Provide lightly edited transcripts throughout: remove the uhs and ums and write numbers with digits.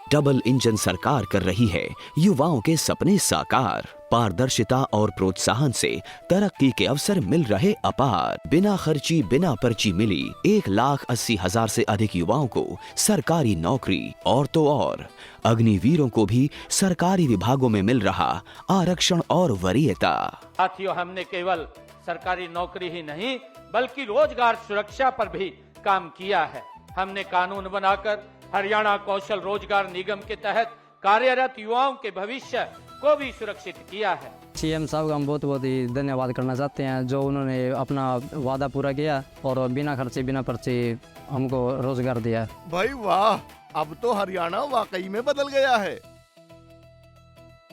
Double engine सरकार कर रही है युवाओं के सपने साकार। पारदर्शिता और प्रोत्साहन से तरक्की के अवसर मिल रहे अपार। बिना खर्ची बिना पर्ची मिली 1,80,000 से अधिक युवाओं को सरकारी नौकरी। और तो और अग्निवीरों को भी सरकारी विभागों में मिल रहा आरक्षण और वरीयता। साथियों, हमने केवल सरकारी नौकरी ही नहीं बल्कि रोजगार सुरक्षा पर भी काम किया है। हमने कानून बनाकर हरियाणा कौशल रोजगार निगम के तहत कार्यरत युवाओं के भविष्य को भी सुरक्षित किया है। सीएम साहब का हम बहुत बहुत ही धन्यवाद करना चाहते हैं, जो उन्होंने अपना वादा पूरा किया और बिना खर्चे बिना पर्चे हमको रोजगार दिया। भाई वाह, अब तो हरियाणा वाकई में बदल गया है।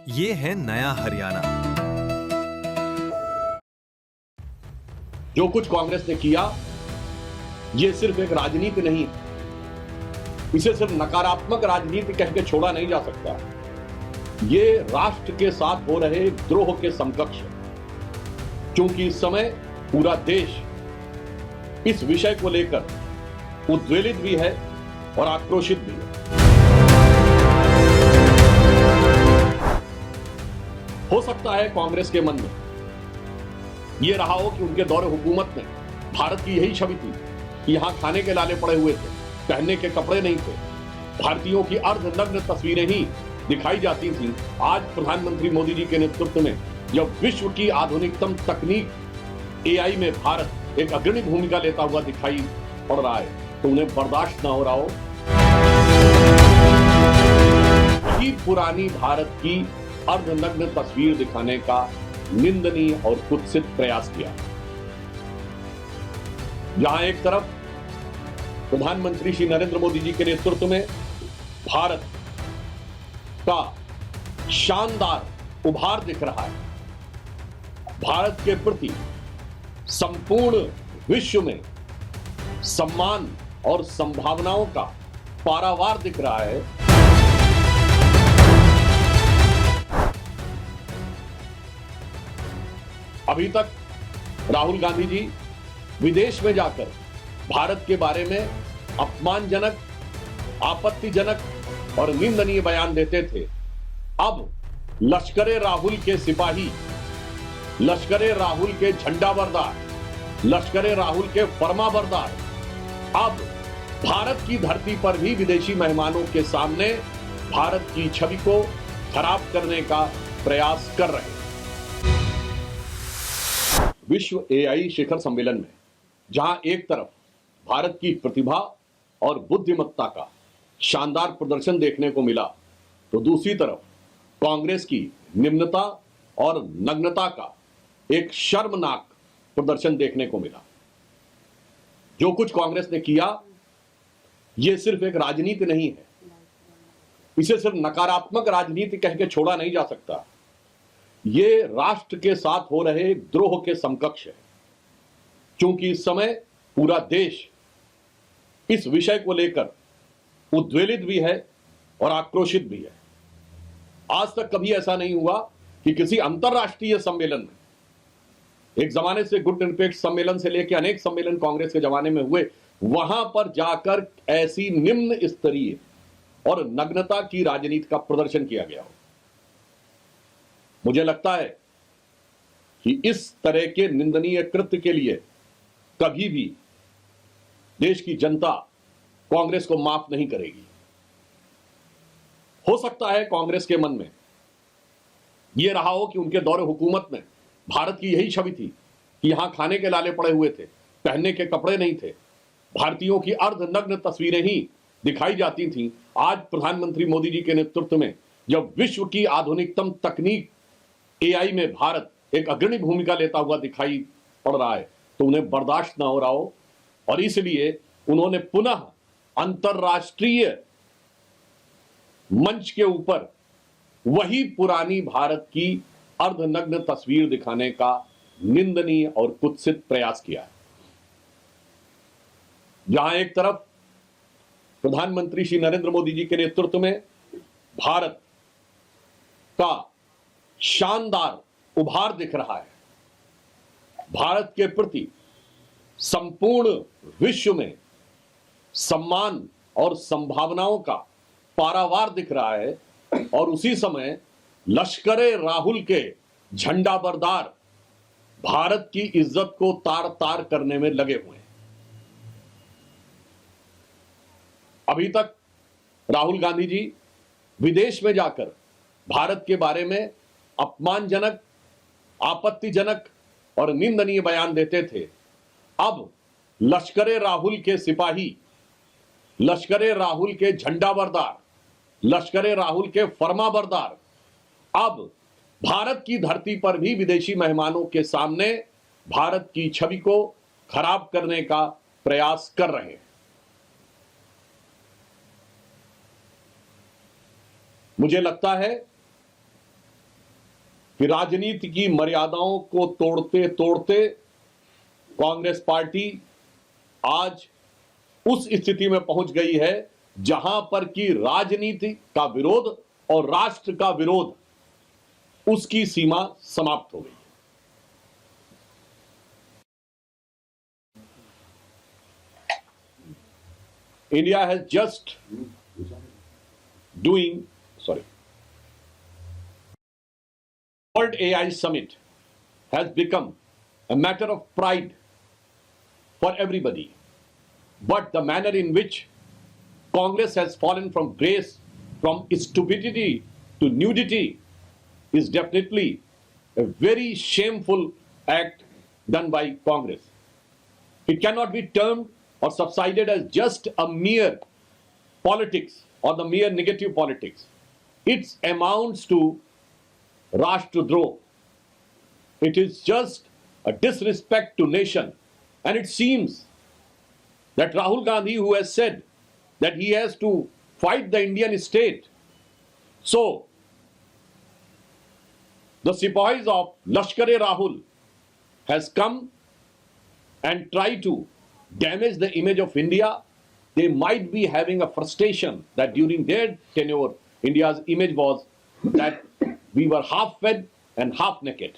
ये है नया हरियाणा। जो कुछ कांग्रेस ने किया, ये सिर्फ एक राजनीति नहीं, इसे सिर्फ नकारात्मक राजनीति कह के छोड़ा नहीं जा सकता। ये राष्ट्र के साथ हो रहे द्रोह के समकक्ष है, क्योंकि इस समय पूरा देश इस विषय को लेकर उद्वेलित भी है और आक्रोशित भी है। हो सकता है कांग्रेस के मन में यह रहा हो कि उनके दौरे हुकूमत में भारत की यही छवि थी कि यहां खाने के लाले पड़े हुए थे, पहनने के कपड़े नहीं थे, भारतीयों की अर्धनग्न तस्वीरें ही दिखाई जाती थी। आज प्रधानमंत्री मोदी जी के नेतृत्व में जब विश्व की आधुनिकतम तकनीक एआई में भारत एक अग्रणी भूमिका लेता हुआ दिखाई पड़ रहा है, तो उन्हें बर्दाश्त ना हो रहा हो। वही पुरानी भारत की अर्धनग्न तस्वीर दिखाने का निंदनीय और कुत्सित प्रयास किया। जहां एक तरफ प्रधानमंत्री श्री नरेंद्र मोदी जी के नेतृत्व में भारत का शानदार उभार दिख रहा है, भारत के प्रति संपूर्ण विश्व में सम्मान और संभावनाओं का पारावार दिख रहा है, अभी तक राहुल गांधी जी विदेश में जाकर भारत के बारे में अपमानजनक, आपत्तिजनक और निंदनीय बयान देते थे। अब लश्करे राहुल के सिपाही, लश्करे राहुल के झंडाबरदार, लश्करे राहुल के फरमाबरदार अब भारत की धरती पर भी विदेशी मेहमानों के सामने भारत की छवि को खराब करने का प्रयास कर रहे हैं। विश्व एआई शिखर सम्मेलन में जहां एक तरफ भारत की प्रतिभा और बुद्धिमत्ता का शानदार प्रदर्शन देखने को मिला, तो दूसरी तरफ कांग्रेस की निम्नता और नग्नता का एक शर्मनाक प्रदर्शन देखने को मिला। जो कुछ कांग्रेस ने किया, यह सिर्फ एक राजनीति नहीं है, इसे सिर्फ नकारात्मक राजनीति कह के छोड़ा नहीं जा सकता। ये राष्ट्र के साथ हो रहे द्रोह के समकक्ष है, क्योंकि इस समय पूरा देश इस विषय को लेकर उद्वेलित भी है और आक्रोशित भी है। आज तक कभी ऐसा नहीं हुआ कि किसी अंतरराष्ट्रीय सम्मेलन में, एक जमाने से गुट निरपेक्ष सम्मेलन से लेकर अनेक सम्मेलन कांग्रेस के जमाने में हुए, वहां पर जाकर ऐसी निम्न स्तरीय और नग्नता की राजनीति का प्रदर्शन किया गया हो। मुझे लगता है कि इस तरह के निंदनीय कृत्य के लिए कभी भी देश की जनता कांग्रेस को माफ नहीं करेगी। हो सकता है कांग्रेस के मन में यह रहा हो कि उनके दौरे हुकूमत में भारत की यही छवि थी कि यहां खाने के लाले पड़े हुए थे, पहनने के कपड़े नहीं थे, भारतीयों की अर्धनग्न तस्वीरें ही दिखाई जाती थीं। आज प्रधानमंत्री मोदी जी के नेतृत्व में जब विश्व की आधुनिकतम तकनीक एआई में भारत एक अग्रणी भूमिका लेता हुआ दिखाई पड़ रहा है, तो उन्हें बर्दाश्त ना हो रहा हो, और इसलिए उन्होंने पुनः अंतरराष्ट्रीय मंच के ऊपर वही पुरानी भारत की अर्धनग्न तस्वीर दिखाने का निंदनीय और कुत्सित प्रयास किया है। जहां एक तरफ प्रधानमंत्री श्री नरेंद्र मोदी जी के नेतृत्व में भारत का शानदार उभार दिख रहा है, भारत के प्रति संपूर्ण विश्व में सम्मान और संभावनाओं का पारावार दिख रहा है और उसी समय लश्करे राहुल के झंडा बरदार भारत की इज्जत को तार तार करने में लगे हुए हैं। अभी तक राहुल गांधी जी विदेश में जाकर भारत के बारे में अपमानजनक, आपत्तिजनक और निंदनीय बयान देते थे। अब लश्करे राहुल के सिपाही, लश्करे राहुल के झंडा बरदार, लश्करे राहुल के फरमाबरदार अब भारत की धरती पर भी विदेशी मेहमानों के सामने भारत की छवि को खराब करने का प्रयास कर रहे हैं। मुझे लगता है कि राजनीति की मर्यादाओं को तोड़ते तोड़ते कांग्रेस पार्टी आज उस स्थिति में पहुंच गई है जहां पर कि राजनीति का विरोध और राष्ट्र का विरोध उसकी सीमा समाप्त हो गई। India has just World AI Summit has become a matter of pride for everybody. But the manner in which Congress has fallen from grace, from stupidity to nudity, is definitely a very shameful act done by Congress. It cannot be termed or subsided as just a mere politics or the mere negative politics. It amounts to Rashtradroh. It is just a disrespect to nation. And it seems that Rahul Gandhi, who has said that he has to fight the Indian state, so the Sipahis of Lashkar-e-Rahul has come and tried to damage the image of India. They might be having a frustration that during their tenure, India's image was that we were half fed and half naked.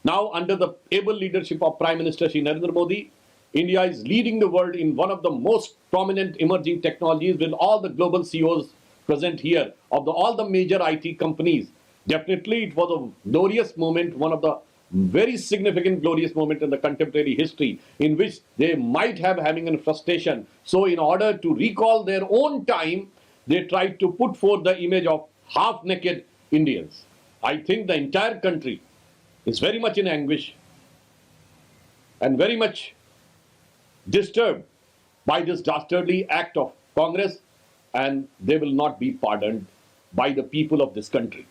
Now, under the able leadership of Prime Minister Shri Narendra Modi, India is leading the world in one of the most prominent emerging technologies with all the global CEOs present here of all the major IT companies. Definitely, it was a glorious moment, one of the very significant glorious moment in the contemporary history in which they might have having a frustration. So in order to recall their own time, they tried to put forth the image of half-naked Indians. I think the entire country is very much in anguish and very much disturbed by this dastardly act of Congress, and they will not be pardoned by the people of this country.